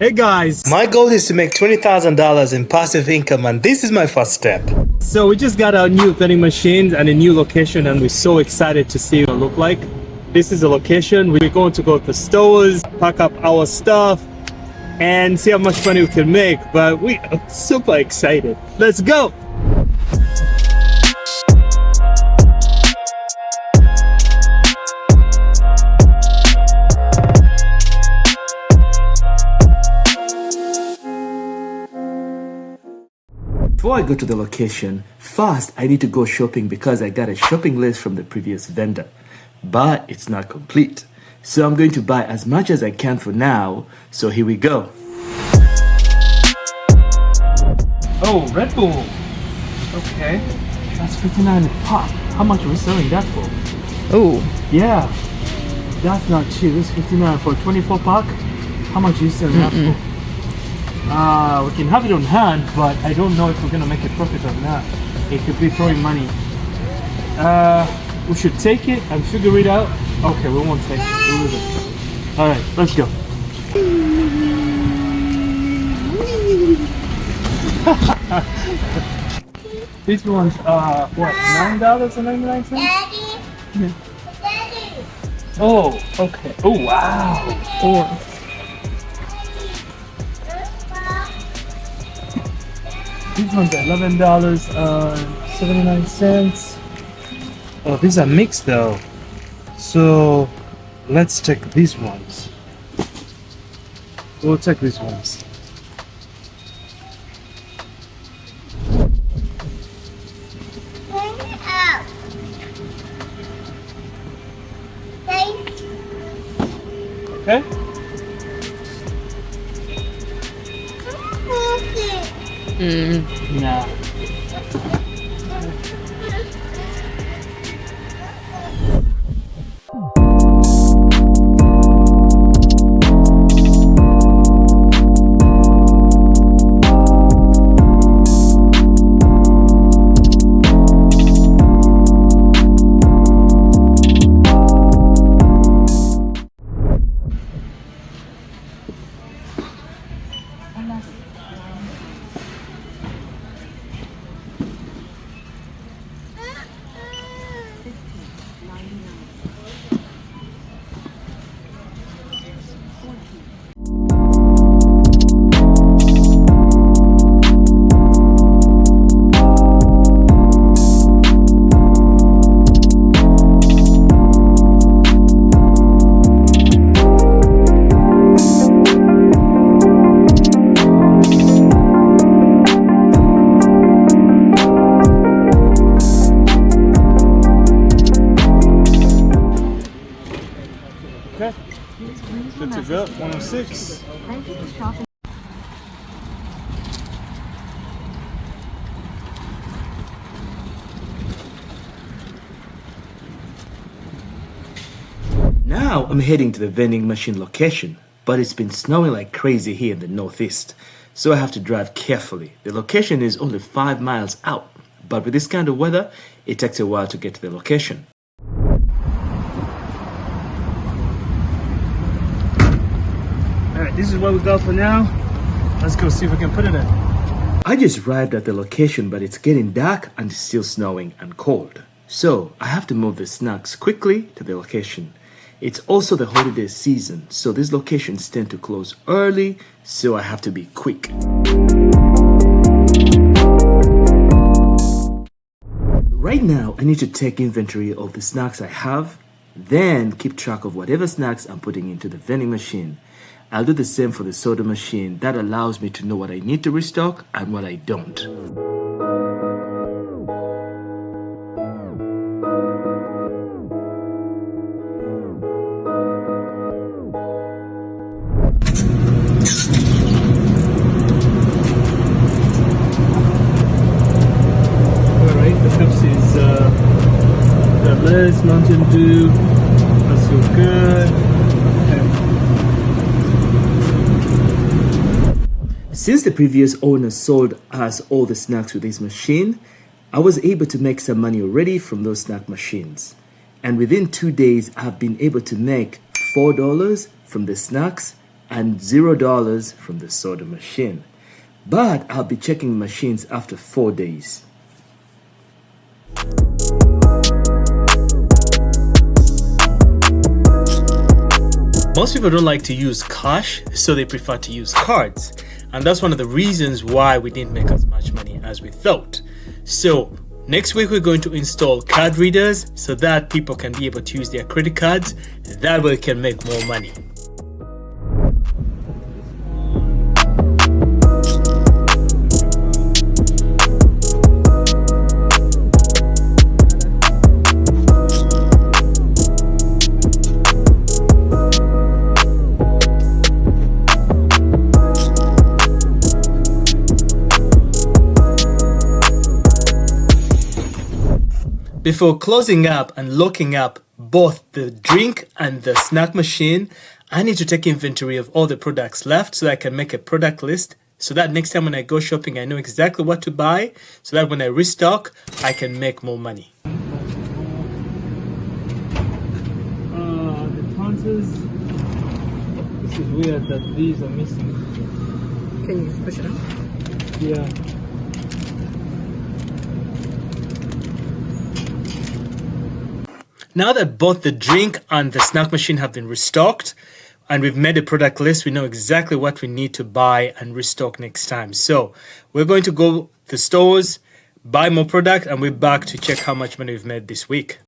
Hey guys, My goal is to make $20,000 in passive income, and this is my first step. so we just got our new vending machines and a new location, and we're so excited to see what it look like. This is the location. We're going to go to the stores, pack up our stuff, and see how much money we can make. But we are super excited. Let's go! Before I go to the location, first I need to go shopping because I got a shopping list from the previous vendor. But it's not complete. So I'm going to buy as much as I can for now. So here we go. Oh, Red Bull. Okay. That's 59 a pop. How much are we selling that for? Oh, Yeah. That's not cheap. It's 59 for a 24 pack. How much are you selling that for? We can have it on hand, but I don't know if we're gonna make a profit or not. It could be throwing money. We should take it and figure it out. Okay, we won't take it. We'll leave it. All right, let's go. These ones are what, $9.99? Daddy. Oh, okay. Oh, wow. or These ones are $11.79. Oh, these are mixed though. So let's check these ones. We'll check these ones. Bring it up. Thank you. Okay? Nah. Okay. Good to go. 106. thank you for shopping. Now I'm heading to the vending machine location, but it's been snowing like crazy here in the northeast, so I have to drive carefully. The location is only 5 miles out, but with this kind of weather, it takes a while to get to the location. Alright, this is what we got for now. Let's go see if we can put it in. I just arrived at the location, but it's getting dark and it's still snowing and cold. So I have to move the snacks quickly to the location. It's also the holiday season, so these locations tend to close early, so I have to be quick. Right now, I need to take inventory of the snacks I have, then keep track of whatever snacks I'm putting into the vending machine. I'll do the same for the soda machine. That allows me to know what I need to restock and what I don't. Alright, the Pepsi's got Liz, Mountain Dew, that's so good. Since the previous owner sold us all the snacks with his machine, I was able to make some money already from those snack machines. And within 2 days, I've been able to make $4 from the snacks and $0 from the soda machine. But I'll be checking machines after 4 days. Most people don't like to use cash, so they prefer to use cards. And that's one of the reasons why we didn't make as much money as we thought. So next week we're going to install card readers so that people can be able to use their credit cards. That way we can make more money. Before closing up and locking up both the drink and the snack machine, I need to take inventory of all the products left so that I can make a product list so that next time when I go shopping, I know exactly what to buy so that when I restock, I can make more money. The tonsils, this is weird that these are missing. Can you just push it up? Yeah. Now that both the drink and the snack machine have been restocked and we've made a product list, we know exactly what we need to buy and restock next time. So we're going to go to the stores, buy more product, and we're back to check how much money we've made this week.